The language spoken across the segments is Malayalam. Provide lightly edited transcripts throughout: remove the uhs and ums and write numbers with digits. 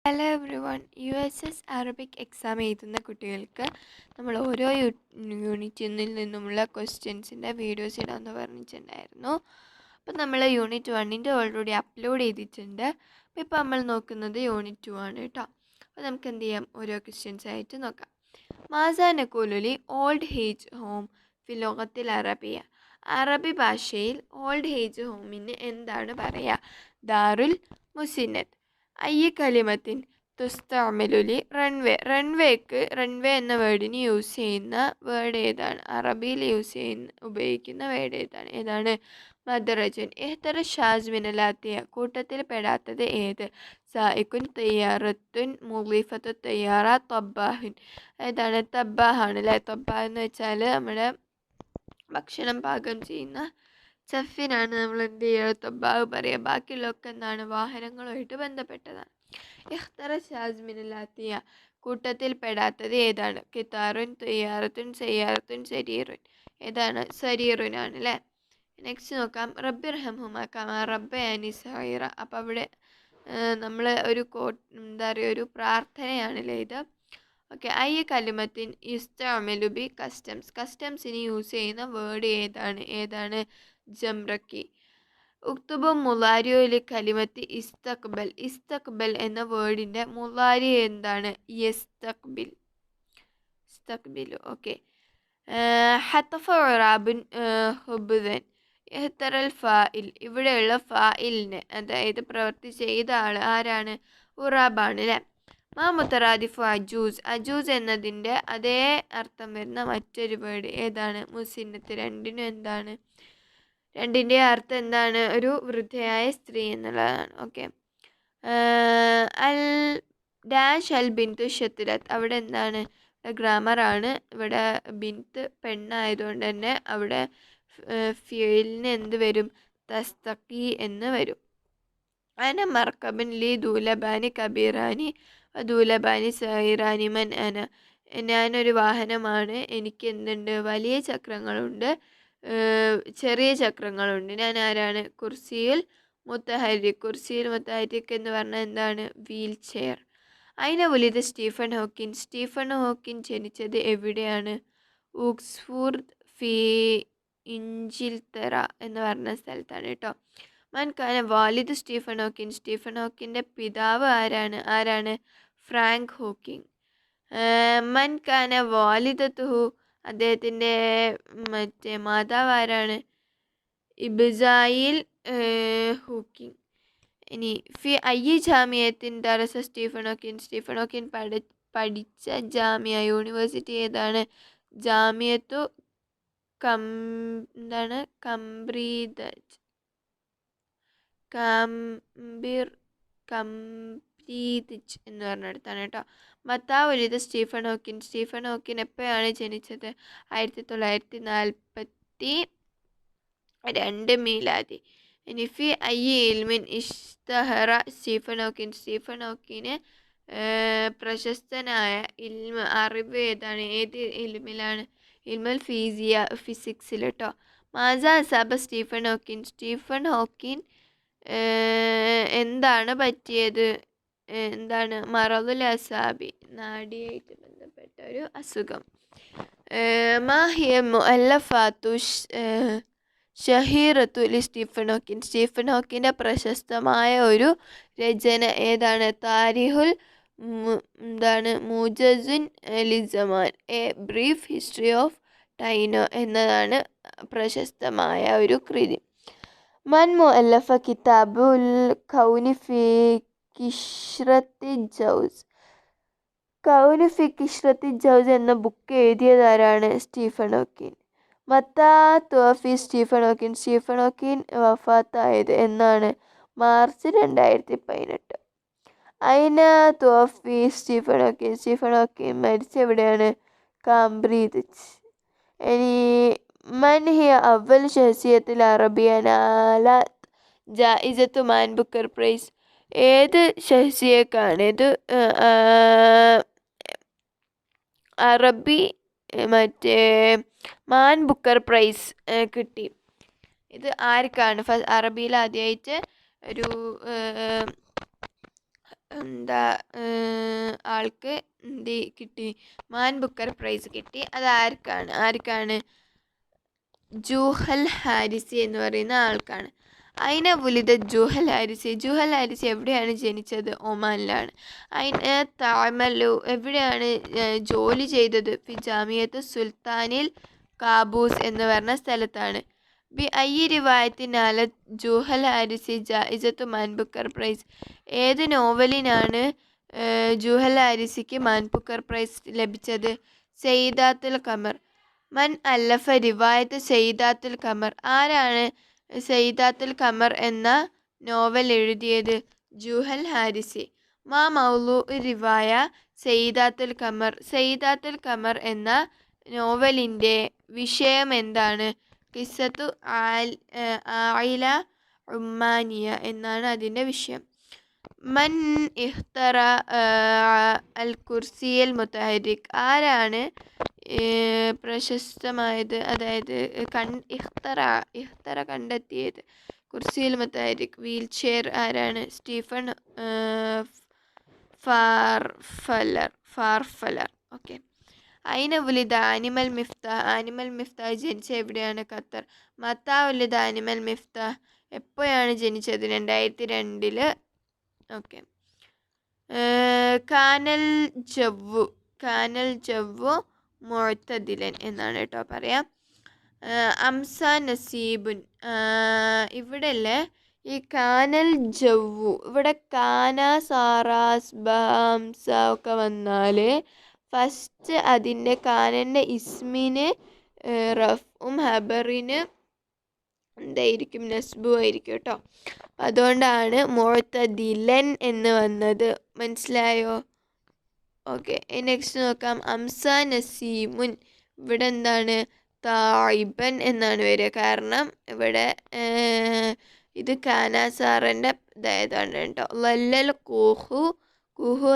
Hello every one. USS Arabic exam എഴുതുന്ന കുട്ടികൾക്ക് നമ്മൾ ഓരോ യൂണിറ്റിൽ നിന്നുമുള്ള ക്വസ്റ്റ്യൻസിൻ്റെ വീഡിയോസ് ഇടാമെന്ന് പറഞ്ഞിട്ടുണ്ടായിരുന്നു. അപ്പം നമ്മൾ യൂണിറ്റ് 1 ഓൾറെഡി അപ്ലോഡ് ചെയ്തിട്ടുണ്ട്. അപ്പോൾ ഇപ്പോൾ നമ്മൾ നോക്കുന്നത് യൂണിറ്റ് 2 ആണ് കേട്ടോ. അപ്പോൾ നമുക്ക് എന്ത് ചെയ്യാം, ഓരോ ക്വസ്റ്റ്യൻസ് ആയിട്ട് നോക്കാം. മാസാ നഖൂലുലി ഓൾഡ് ഏജ് ഹോം ഫിലോകത്തിൽ അറബിയ. അറബി ഭാഷയിൽ ഓൾഡ് ഏജ് ഹോമിന് എന്താണ് പറയുക? ദാറുൽ മുസിന്നത്ത്. അയ്യ കലിമത്തിൻ തുസ്തഅമലുലി റൺവേ. റൺവേ എന്ന വേർഡിന് യൂസ് ചെയ്യുന്ന വേർഡ് ഏതാണ്? അറബിയിൽ ഉപയോഗിക്കുന്ന വേർഡ് ഏതാണ്? മദ്റജുൻ. എഹ്തറ ഷാസ് മിനലാത്തിയ. കൂട്ടത്തിൽ പെടാത്തത് ഏത്? സായിക്കുൻ, തയ്യാറത്തുൻ, മുളീഫത്തു തയ്യാറ, തൊബ്ബാഹുൻ. ഏതാണ്? തബ്ബാഹാണ് അല്ലേ. തൊബ്ബാഹ് എന്ന് വെച്ചാൽ നമ്മുടെ ഭക്ഷണം പാകം ചെയ്യുന്ന ചെഫിനാണ് നമ്മൾ എന്ത് ചെയ്യുക, തൊബ്ബാഹ് പറയുക. ബാക്കിയുള്ളതൊക്കെ എന്താണ്? വാഹനങ്ങളുമായിട്ട് ബന്ധപ്പെട്ടതാണ്. ഇഖ്തറ ഷാസ്മിനലാത്തിയ. കൂട്ടത്തിൽ പെടാത്തത് ഏതാണ്? കിതാറുൻ, തയ്യാറത്തുൻ, സയ്യാറത്തുൻ, സരീറുൻ. ഏതാണ്? സരീറുനാണ് അല്ലേ. നെക്സ്റ്റ് നോക്കാം. റബ്ബിർഹംഹുമാ കമാ റബ്ബയാനി സഗീറ. അപ്പോൾ അവിടെ നമ്മൾ ഒരു എന്താ പറയുക, ഒരു പ്രാർത്ഥനയാണല്ലേ ഇത്. ഓക്കെ. അയ്യ കലിമത്തിൻ യുസ്തഅമലു ബി കസ്റ്റംസ്. കസ്റ്റംസിന് യൂസ് ചെയ്യുന്ന വേർഡ് ഏതാണ്? ജംറക്കി. ഉക്തുബു മുലാരിയോയിലെ കലിമത്തി ഇസ്തഖ്ബൽ. ഇസ്തഖ്ബൽ എന്ന വേർഡിൻ്റെ മുലാരി എന്താണ്? യസ്തഖ്ബിൽ. ഓക്കെ. ഹത്തഫ ഉറാബുൻ ഹുബ്ദൻ. എഹ്തറൽ ഫാഇൽ. ഇവിടെയുള്ള ഫായിലിന്, അതായത് പ്രവൃത്തി ചെയ്ത ആൾ ആരാണ്? ഉറാബാണ് അല്ലേ. മാ മുത്തറാദിഫു അജൂസ്. അജൂസ് എന്നതിൻ്റെ അതേ അർത്ഥം വരുന്ന മറ്റൊരു വേർഡ് ഏതാണ്? മുസിന്നത്ത്. രണ്ടിൻ്റെ അർത്ഥം എന്താണ്? ഒരു വൃദ്ധയായ സ്ത്രീ എന്നുള്ളതാണ്. ഓക്കെ. അൽ ഡാഷ് അൽ ബിന്തു ഷത്തിലത്ത്. അവിടെ എന്താണ്? ഗ്രാമറാണ്. ഇവിടെ ബിന്ത് പെണ്ണായതുകൊണ്ട് തന്നെ അവിടെ ഫിയലിന് എന്ത് വരും? തസ്തഖി എന്ന് വരും. അന മർക്കബൻ ലി ദൂലബാനി കബീറാനി ദൂലബാനി സൈറാനി. മൻ അന. ഞാനൊരു വാഹനമാണ്. എനിക്ക് എന്തുണ്ട്? വലിയ ചക്രങ്ങളുണ്ട്, ചെറിയ ചക്രങ്ങളുണ്ട്. ഞാൻ ആരാണ്? കുർസിയിൽ മുത്തഹരിക്. കുർസിയിൽ മുത്തഹരിക് എന്ന് പറഞ്ഞാൽ എന്താണ്? Wheel chair. അയിന ഉലിദ സ്റ്റീഫൻ ഹോക്കിൻ. സ്റ്റീഫൻ ഹോക്കിൻ ജനിച്ചത് എവിടെയാണ്? ഓക്സ്ഫോർഡ് ഫി ഇഞ്ചിൽത്തറ എന്ന് പറഞ്ഞ സ്ഥലത്താണ് കേട്ടോ. മൻ കാന വാലിദ് സ്റ്റീഫൻ ഹോക്കിൻ. സ്റ്റീഫൻ ഹോക്കിൻ്റെ പിതാവ് ആരാണ്? Frank Hawking. മൻ കാന വാലിദത്തുഹു. അദ്ദേഹത്തിൻ്റെ മാതാവ് ആരാണ്? ഇബ്സായിൽ ഹോക്കിംഗ്. ഇനി ഫി അയ്യ ജാമിയത്തിൻ ദറസ സ്റ്റീഫൻ ഹോക്കിൻ. സ്റ്റീഫൻ ഹോക്കിൻ പഠിച്ച ജാമിയ, യൂണിവേഴ്സിറ്റി ഏതാണ്? ജാമിയത്തു എന്താണ്? കംബ്രിദജ് എന്ന് പറഞ്ഞിടത്താണ് കേട്ടോ. മത്താവൊലിത് സ്റ്റീഫൻ ഹോക്കിൻ. സ്റ്റീഫൻ ഹോക്കിൻ എപ്പോഴാണ് ജനിച്ചത്? 1942 മീലാദി. ഇനി ഫി അയ്യ ഇൽമിൻ ഇഷ്തഹറ സ്റ്റീഫൻ ഹോക്കിൻ. സ്റ്റീഫൻ ഹോക്കിന് പ്രശസ്തനായ അറിവ് ഏതാണ്? ഏത് ഇൽമിലാണ്? ഇൽമുൽ ഫിസിക്സിൽ കേട്ടോ. മാസ അസാബ സ്റ്റീഫൻ ഹോക്കിൻ. സ്റ്റീഫൻ ഹോക്കിൻ എന്താണ് പറ്റിയത്? എന്താണ്? മറദുൽ അസാബി, നാഡിയായിട്ട് ബന്ധപ്പെട്ട ഒരു അസുഖം. മാഹിയ മുഅല്ലഫാത്തു ഷഹീറത്തു ലി സ്റ്റീഫൻ ഹോക്കിൻ. സ്റ്റീഫൻ ഹോക്കിൻ്റെ പ്രശസ്തമായ ഒരു രചന ഏതാണ്? താരിഖുൽ മുജസുൻ ലിസമാൻ, a brief history of Taino എന്നതാണ് പ്രശസ്തമായ ഒരു കൃതി. മൻ മുഅല്ലഫ കിതാബുൽ കൗനി ഫി കിഷ്റത്തി ജൗസ്. കൗനി ഫി കിഷ്റത്തി ജൗസ് എന്ന book എഴുതിയതാരാണ്? Stephen Hawking. മത്താ തുവഫി Stephen Hawking. Stephen Hawking വഫാത്തായത് എന്നാണ്? മാർച്ച് 2018. അയിന തുവഫി Stephen Hawking. Stephen Hawking മരിച്ചെവിടെയാണ്? Cambridge. ഇനി മൻ ഹിയ അവൽ ഷഹ്സിയത്തുൽ അറബിയ നാലത് ജായിസത്തു മാൻ ബുക്കർ പ്രൈസ്. ഏത് ഷഹ്സിയക്കാണ് ഇത് അറബി മാൻ ബുക്കർ പ്രൈസ് കിട്ടി? ഇത് ആർക്കാണ്? അറബിയിൽ ആദ്യമായിട്ട് ഒരു എന്താ ആൾക്ക് എന്ത് കിട്ടി? മാൻ ബുക്കർ പ്രൈസ് കിട്ടി. അത് ആർക്കാണ്? ജൂഹൽ ഹാരിസി എന്ന് പറയുന്ന ആൾക്കാണ്. അയിന വുലിദ ജൂഹൽ ഹാരിസി. ജൂഹൽ ഹാരിസി എവിടെയാണ് ജനിച്ചത്? ഒമാനിലാണ്. അയിന താമലു എവിടെയാണ് ജോലി ചെയ്തത്? ഫി ജാമിയത്ത് സുൽത്താനിൽ കാബൂസ് എന്ന് പറഞ്ഞ സ്ഥലത്താണ്. ബി ഐ റിവായത്തിനാല ജൂഹൽ ഹാരിസി ജായിസത്തു മാൻ ബുക്കർ പ്രൈസ്. ഏത് നോവലിനാണ് ജൂഹൽ ഹാരിസിക്ക് മാൻ ബുക്കർ പ്രൈസ് ലഭിച്ചത്? സെയ്ദാത്തുൽ ഖമർ. മൻ അല്ലഫ റിവായത്ത് സെയ്ദാത്തുൽ ഖമർ. ആരാണ് സെയ്ദാത്തുൽ ഖമർ എന്ന നോവൽ എഴുതിയത്? ജൂഹൽ ഹാരിസി. മാ മൗലു റിവായ സെയ്ദാത്തുൽ ഖമർ. സെയ്ദാത്തുൽ ഖമർ എന്ന നോവലിൻ്റെ വിഷയം എന്താണ്? ഖിസ്സത്തു ആയില ഉമ്മാനിയ എന്നാണ് അതിൻ്റെ വിഷയം. മൻ ഇഖ്തറ അൽ കുർസിയൽ മുത്തഹരിക്. ആരാണ് പ്രശസ്തമായത്, അതായത് ഇഖ്തറ കണ്ടെത്തിയത്? കുർസിയൽ മുത്തഹരിക് വീൽ ചെയർ ആരാണ്? സ്റ്റീഫൻ ഫാർഫലർ. ഓക്കെ. അയിന വുലിദ ആനിമൽ മിഫ്താഹ്. ആനിമൽ മിഫ്താഹ് ജനിച്ച എവിടെയാണ്? ഖത്തർ. മത്താ വുലിദ ആനിമൽ മിഫ്താഹ്. എപ്പോഴാണ് ജനിച്ചത്? 2002. ഓക്കെ. കാനൽ ജവ്വു മുഅ്തദിലൻ എന്നാണ് കേട്ടോ പറയാം. അംസ നസീബുൻ. ഇവിടെ അല്ലേ ഈ കാനൽ ജവ്വു, ഇവിടെ കാന സാറാസ് ബംസ ഒക്കെ വന്നാൽ ഫസ്റ്റ് അതിൻ്റെ കാനൻ്റെ ഇസ്മിന് റഫും ഹബറിന് എന്തായിരിക്കും? നസ്ബു ആയിരിക്കും കേട്ടോ. അതുകൊണ്ടാണ് മുഅ്തദിലൻ എന്ന് വന്നത്. മനസ്സിലായോ? ഓക്കെ. നെക്സ്റ്റ് നോക്കാം. അംസ നസീമുൻ. ഇവിടെ എന്താണ്? തായിബൻ എന്നാണ് വരിക. കാരണം ഇവിടെ ഇത് കാനാസാറിൻ്റെ ഇതായതാണ് കേട്ടോ. ലല്ലൽ കൂഹു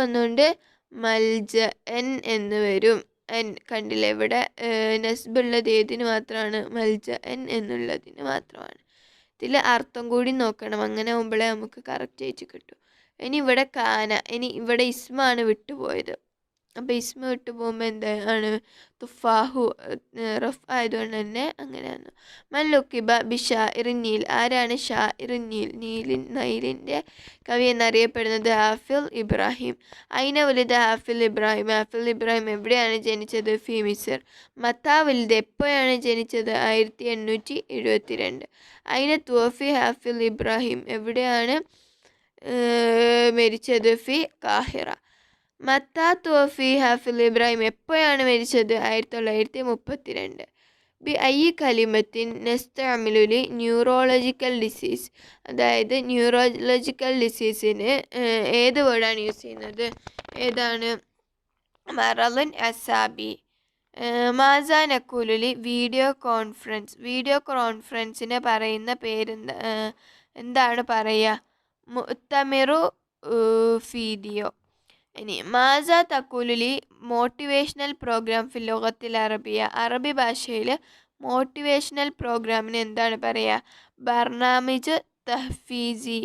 എന്നുകൊണ്ട് മൽജ എൻ എന്ന് വരും. എൻ കണ്ടില്ല, ഇവിടെ നസ്ബുള്ളത് ഏതിന് മാത്രമാണ്? മൽജ എൻ എന്നുള്ളതിന് മാത്രമാണ്. ഇതിൽ അർത്ഥം കൂടി നോക്കണം, അങ്ങനെ ആകുമ്പോഴേ നമുക്ക് കറക്റ്റ് ആയിട്ട് കിട്ടും. ഇനി ഇവിടെ ഇവിടെ ഇസ്മാണ് വിട്ടുപോയത്. അപ്പോൾ ഇസ്മ വിട്ടു പോകുമ്പോൾ എന്താണ്? തുഫാഹു റഫ് ആയതുകൊണ്ട് തന്നെ അങ്ങനെയാണ്. മല്ലുക്കിബ ബി ഷാഇറിൻ നീൽ. ആരാണ് ഷാഇറിൻ നീൽ? നൈലിൻ്റെ കവി എന്നറിയപ്പെടുന്നത്? ഹാഫിൽ ഇബ്രാഹിം. അയിന വലുത് ഹാഫിൽ ഇബ്രാഹിം. ഹാഫിൽ ഇബ്രാഹിം എവിടെയാണ് ജനിച്ചത്? ഫി മിസർ. മത്താ വലുത് എപ്പോഴാണ് ജനിച്ചത്? 1872. അയിന തുവഫി ഹാഫിൽ ഇബ്രാഹിം. എവിടെയാണ് മരിച്ചത്? ഫി കാഹിറ. മത്താ തുവഫി ഹാഫിൽ ഇബ്രാഹിം എപ്പോഴാണ് മരിച്ചത്? 1932. ബി ഐ കലിമത്തിൻ നസ്തഅമിലുലി ന്യൂറോളജിക്കൽ ഡിസീസ്. അതായത് ന്യൂറോളജിക്കൽ ഡിസീസിന് ഏത് വേർഡാണ് യൂസ് ചെയ്യുന്നത്? ഏതാണ്? മറലുൻ അസാബി. മാസ നക്കുലുലി വീഡിയോ കോൺഫറൻസ്. വീഡിയോ കോൺഫറൻസിനെ പറയുന്ന പേരെന്താ? എന്താണ് പറയുക? മുഅ്തമിറു വീഡിയോ. ഇനി മാസ തക്കുലുലി മോട്ടിവേഷണൽ പ്രോഗ്രാം ഫിൽ ലുഗത്തിൽ അറബിയ. അറബി ഭാഷയിൽ മോട്ടിവേഷണൽ പ്രോഗ്രാമിന് എന്താണ് പറയുക? ബർനാമിജ് തഹ്ഫീസി.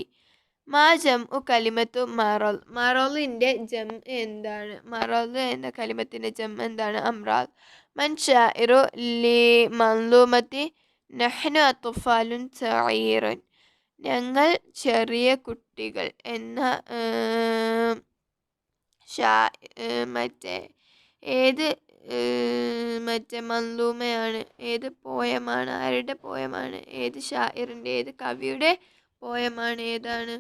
മാ ജംഉ കലിമത്തു മറൽ. മറലിൻ്റെ ജം എന്താണ്? മറൽ എന്ന കലിമത്തിൻ്റെ ജം എന്താണ്? അമ്രാൽ. മൻ ഷാഇറു ലി മൻലൂമത്തി നഹ്നു അത്ഫാലുൻ സഈറുൻ. ഞങ്ങൾ ചെറിയ കുട്ടികൾ എന്ന മറ്റേ മൻലൂമയാണ്? ഏത് പോയമാണ്? ആരുടെ പോയമാണ്? ഏത് ഷാഇറിൻ്റെ, ഏത് കവിയുടെ പോയമാണ്? ഏതാണ്?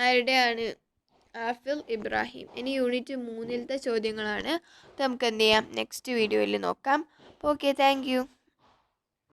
ആരുടെയാണ്? ഹാഫിൽ ഇബ്രാഹിം. ഇനി യൂണിറ്റ് 3 ചോദ്യങ്ങളാണ്. നമുക്ക് എന്ത് ചെയ്യാം? നെക്സ്റ്റ് വീഡിയോയിൽ നോക്കാം. Okay, thank you.